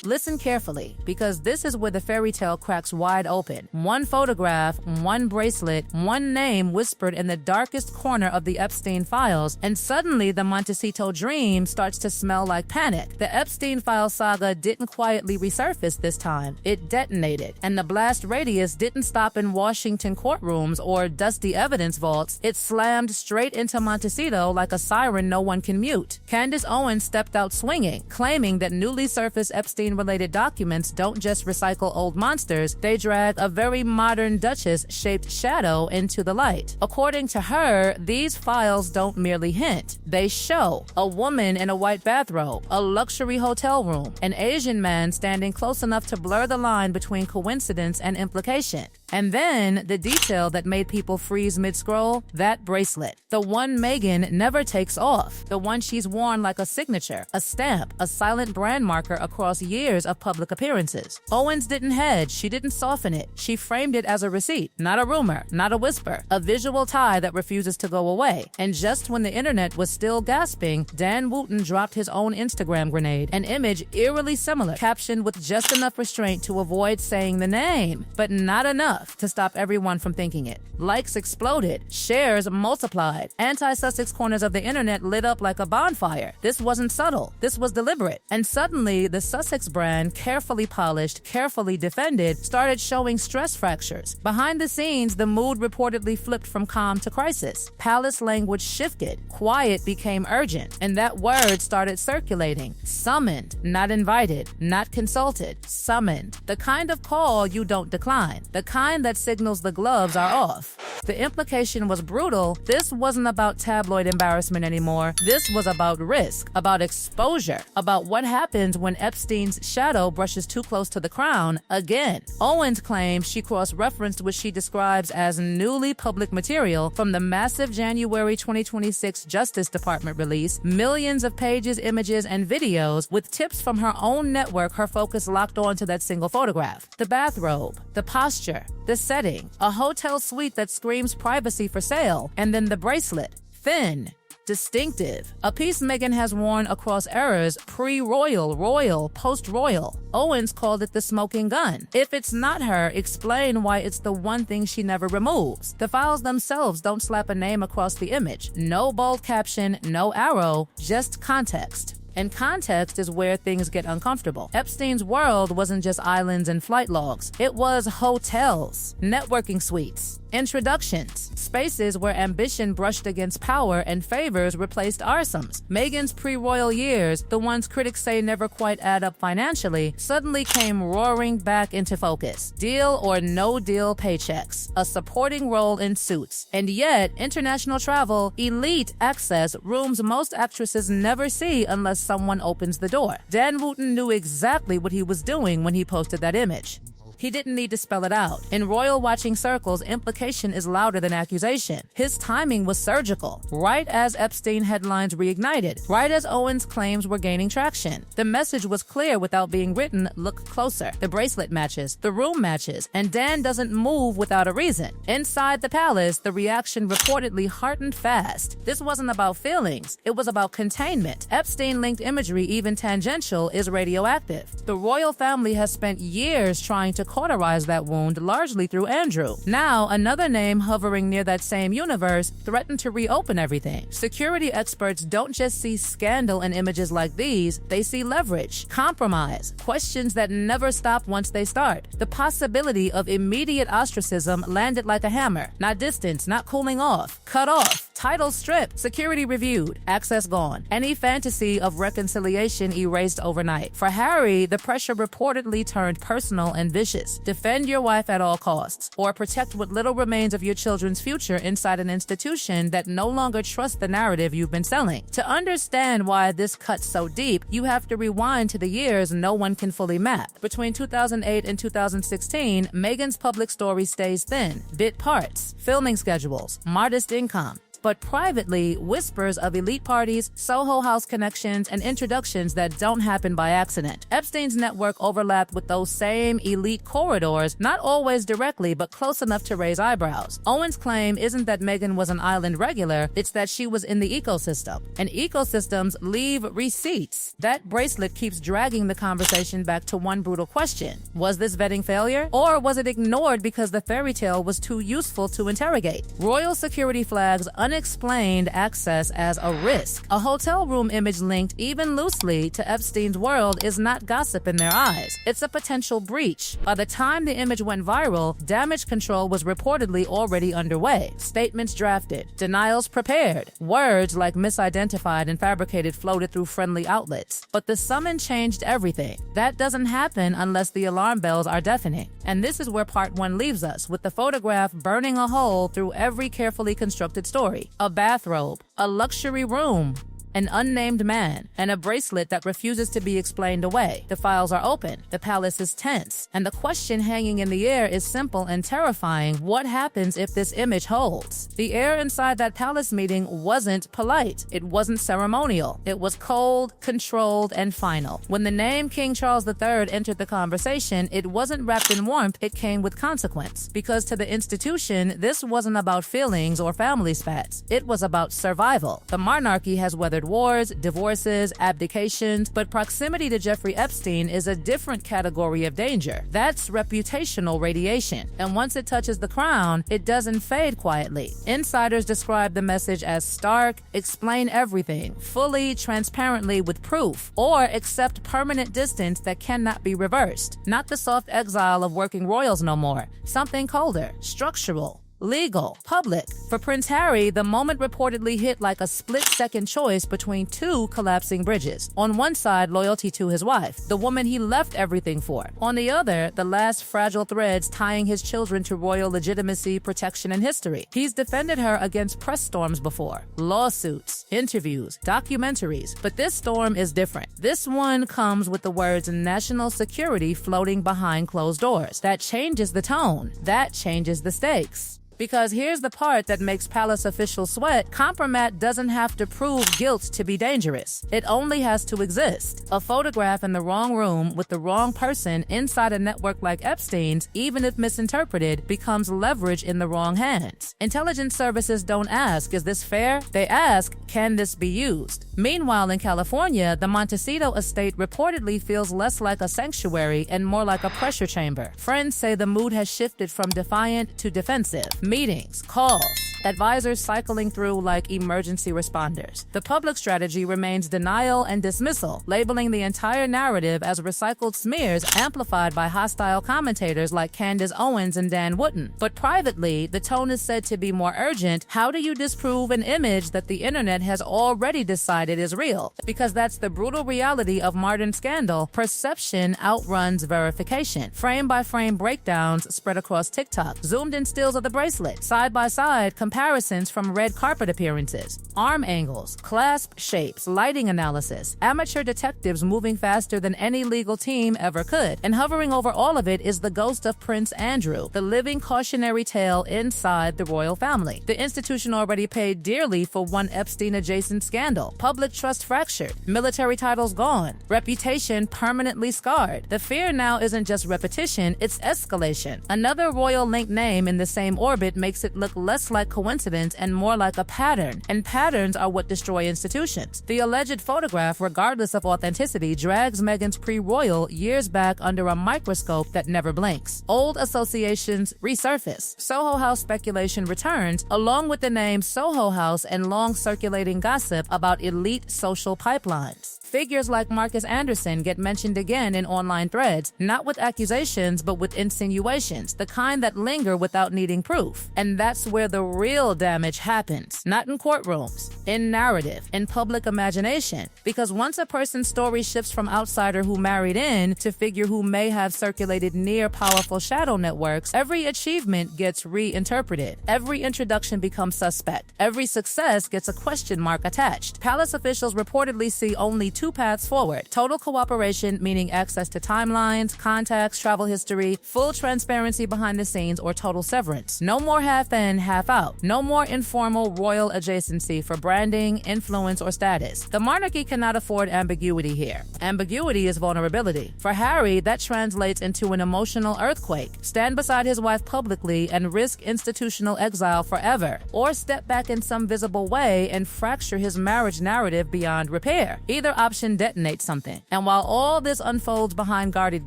Listen carefully, because this is where the fairy tale cracks wide open. One photograph, one bracelet, one name whispered in the darkest corner of the Epstein files, and suddenly the Montecito dream starts to smell like panic. The Epstein file saga didn't quietly resurface this time. It detonated, and the blast radius didn't stop in Washington courtrooms or dusty evidence vaults. It slammed straight into Montecito like a siren no one can mute. Candace Owens stepped out swinging, claiming that newly surfaced Epstein-related documents don't just recycle old monsters, they drag a very modern Duchess-shaped shadow into the light. According to her, these files don't merely hint, they show a woman in a white bathrobe, a luxury hotel room, an Asian man standing close enough to blur the line between coincidence and implication. And then, the detail that made people freeze mid-scroll, that bracelet. The one Meghan never takes off. The one she's worn like a signature, a stamp, a silent brand marker across years of public appearances. Owens didn't hedge, she didn't soften it. She framed it as a receipt, not a rumor, not a whisper, a visual tie that refuses to go away. And just when the internet was still gasping, Dan Wootton dropped his own Instagram grenade, an image eerily similar, captioned with just enough restraint to avoid saying the name, but not enough to stop everyone from thinking it. Likes exploded, shares multiplied, anti-Sussex corners of the internet lit up like a bonfire. This wasn't subtle, this was deliberate. And suddenly, the Sussex brand, carefully polished, carefully defended, started showing stress fractures. Behind the scenes, the mood reportedly flipped from calm to crisis. Palace language shifted, quiet became urgent, and that word started circulating. Summoned, not invited, not consulted, summoned. The kind of call you don't decline, the kind that signals the gloves are off. The implication was brutal. This wasn't about tabloid embarrassment anymore. This was about risk, about exposure, about what happens when Epstein's shadow brushes too close to the crown again. Owens claims she cross-referenced what she describes as newly public material from the massive January 2026 Justice Department release, millions of pages, images, and videos with tips from her own network, her focus locked on to that single photograph. The bathrobe, the posture, the setting, a hotel suite that screams privacy for sale, and then the bracelet. Thin, distinctive. A piece Meghan has worn across eras, pre-royal, royal, post-royal. Owens called it the smoking gun. If it's not her, explain why it's the one thing she never removes. The files themselves don't slap a name across the image. No bold caption, no arrow, just context. And context is where things get uncomfortable. Epstein's world wasn't just islands and flight logs. It was hotels, networking suites, introductions, spaces where ambition brushed against power and favors replaced arsoms. Meghan's pre-royal years, the ones critics say never quite add up financially, suddenly came roaring back into focus. Deal or no deal paychecks, a supporting role in Suits, and yet international travel, elite access, rooms most actresses never see unless someone opens the door. Dan Wootton knew exactly what he was doing when he posted that image. He didn't need to spell it out. In royal watching circles, implication is louder than accusation. His timing was surgical. Right as Epstein headlines reignited, right as Owens' claims were gaining traction. The message was clear without being written. Look closer. The bracelet matches, the room matches, and Dan doesn't move without a reason. Inside the palace, the reaction reportedly hardened fast. This wasn't about feelings, it was about containment. Epstein-linked imagery, even tangential, is radioactive. The royal family has spent years trying to cauterize that wound, largely through Andrew. Now, another name hovering near that same universe threatened to reopen everything. Security experts don't just see scandal in images like these, they see leverage, compromise, questions that never stop once they start. The possibility of immediate ostracism landed like a hammer. Not distance, not cooling off, cut off, title stripped, security reviewed, access gone. Any fantasy of reconciliation erased overnight. For Harry, the pressure reportedly turned personal and vicious. Defend your wife at all costs, or protect what little remains of your children's future inside an institution that no longer trusts the narrative you've been selling. To understand why this cuts so deep, you have to rewind to the years no one can fully map. Between 2008 and 2016, Meghan's public story stays thin. Bit parts, filming schedules, modest income. but privately, whispers of elite parties, Soho House connections, and introductions that don't happen by accident. Epstein's network overlapped with those same elite corridors, not always directly, but close enough to raise eyebrows. Owens' claim isn't that Meghan was an island regular, it's that she was in the ecosystem. And ecosystems leave receipts. That bracelet keeps dragging the conversation back to one brutal question. Was this vetting failure? Or was it ignored because the fairy tale was too useful to interrogate? Royal security flags unexplained access as a risk. A hotel room image linked even loosely to Epstein's world is not gossip in their eyes. It's a potential breach. By the time the image went viral, damage control was reportedly already underway. Statements drafted, denials prepared. Words like misidentified and fabricated floated through friendly outlets. But the summons changed everything. That doesn't happen unless the alarm bells are deafening. And this is where part one leaves us, with the photograph burning a hole through every carefully constructed story. A bathrobe, a luxury room, an unnamed man, and a bracelet that refuses to be explained away. The files are open, the palace is tense, and the question hanging in the air is simple and terrifying: what happens if this image holds? The air inside that palace meeting wasn't polite. It wasn't ceremonial. It was cold, controlled, and final. When the name King Charles III entered the conversation, it wasn't wrapped in warmth, it came with consequence. Because to the institution, this wasn't about feelings or family spats. It was about survival. The monarchy has weathered wars, divorces, abdications, but proximity to Jeffrey Epstein is a different category of danger. That's reputational radiation. And once it touches the crown, it doesn't fade quietly. Insiders describe the message as stark: explain everything, fully, transparently, with proof, or accept permanent distance that cannot be reversed. Not the soft exile of working royals no more. Something colder, structural, legal, public. For Prince Harry, the moment reportedly hit like a split-second choice between two collapsing bridges. On one side, loyalty to his wife, the woman he left everything for. On the other, the last fragile threads tying his children to royal legitimacy, protection, and history. He's defended her against press storms before. Lawsuits, interviews, documentaries. But this storm is different. This one comes with the words national security floating behind closed doors. That changes the tone. That changes the stakes. Because here's the part that makes palace officials sweat: compromat doesn't have to prove guilt to be dangerous. It only has to exist. A photograph in the wrong room with the wrong person inside a network like Epstein's, even if misinterpreted, becomes leverage in the wrong hands. Intelligence services don't ask, is this fair? They ask, can this be used? Meanwhile, in California, the Montecito estate reportedly feels less like a sanctuary and more like a pressure chamber. Friends say the mood has shifted from defiant to defensive. Meetings, calls, advisors cycling through like emergency responders. The public strategy remains denial and dismissal, labeling the entire narrative as recycled smears amplified by hostile commentators like Candace Owens and Wootton. But privately, the tone is said to be more urgent. How do you disprove an image that the internet has already decided is real? Because that's the brutal reality of modern scandal. Perception outruns verification. Frame-by-frame breakdowns spread across TikTok, zoomed-in stills of the bracelet, side-by-side comparisons from red carpet appearances, arm angles, clasp shapes, lighting analysis, amateur detectives moving faster than any legal team ever could. And hovering over all of it is the ghost of Prince Andrew, the living cautionary tale inside the royal family. The institution already paid dearly for one Epstein-adjacent scandal. Public trust fractured, military titles gone, reputation permanently scarred. The fear now isn't just repetition, it's escalation. Another royal-linked name in the same orbit makes it look less like coincidence and more like a pattern, and patterns are what destroy institutions. The alleged photograph, regardless of authenticity, drags Meghan's pre-royal years back under a microscope that never blinks. Old associations resurface. Soho House speculation returns, along with the name Soho House and long-circulating gossip about elite social pipelines. Figures like Marcus Anderson get mentioned again in online threads, not with accusations, but with insinuations, the kind that linger without needing proof. And that's where the real damage happens. Not in courtrooms, in narrative, in public imagination. Because once a person's story shifts from outsider who married in to figure who may have circulated near powerful shadow networks, every achievement gets reinterpreted. Every introduction becomes suspect. Every success gets a question mark attached. Palace officials reportedly see only two paths forward: total cooperation, meaning access to timelines, contacts, travel history, full transparency behind the scenes, or total severance. No more half in, half out. No more informal royal adjacency for branding, influence, or status. The monarchy cannot afford ambiguity here. Ambiguity is vulnerability. For Harry, that translates into an emotional earthquake. Stand beside his wife publicly and risk institutional exile forever, or step back in some visible way and fracture his marriage narrative beyond repair. Either option detonates something. And while all this unfolds behind guarded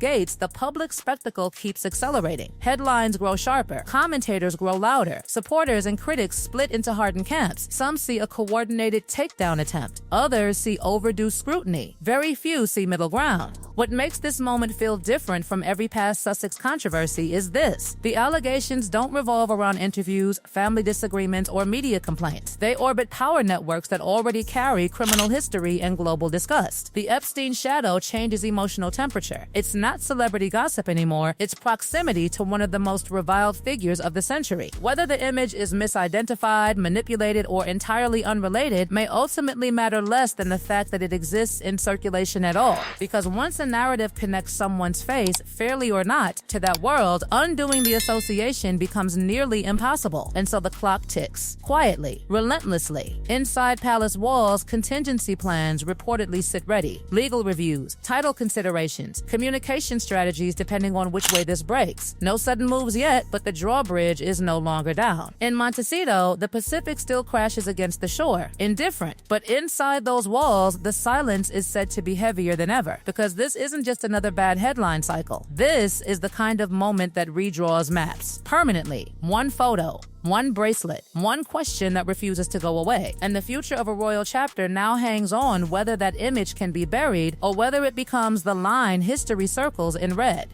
gates, the public spectacle keeps accelerating. Headlines grow sharper. Commentators grow louder. Supporters and critics split into hardened camps. Some see a coordinated takedown attempt. Others see overdue scrutiny. Very few see middle ground. What makes this moment feel different from every past Sussex controversy is this. The allegations don't revolve around interviews, family disagreements, or media complaints. They orbit power networks that already carry criminal history and global disgust. The Epstein shadow changes emotional temperature. It's not celebrity gossip anymore, it's proximity to one of the most reviled figures of the century. Whether the image is misidentified, manipulated, or entirely unrelated may ultimately matter less than the fact that it exists in circulation at all. Because once a narrative connects someone's face, fairly or not, to that world, undoing the association becomes nearly impossible. And so the clock ticks. Quietly, relentlessly. Inside palace walls, contingency plans reportedly sit ready. Legal reviews, title considerations, communication strategies depending on which way this breaks. No sudden moves yet, but the drawbridge is no longer down. In Montecito, the Pacific still crashes against the shore. Indifferent. But inside those walls, the silence is said to be heavier than ever. Because this isn't just another bad headline cycle. This is the kind of moment that redraws maps. Permanently. One photo. One bracelet, one question that refuses to go away. And the future of a royal chapter now hangs on whether that image can be buried or whether it becomes the line history circles in red.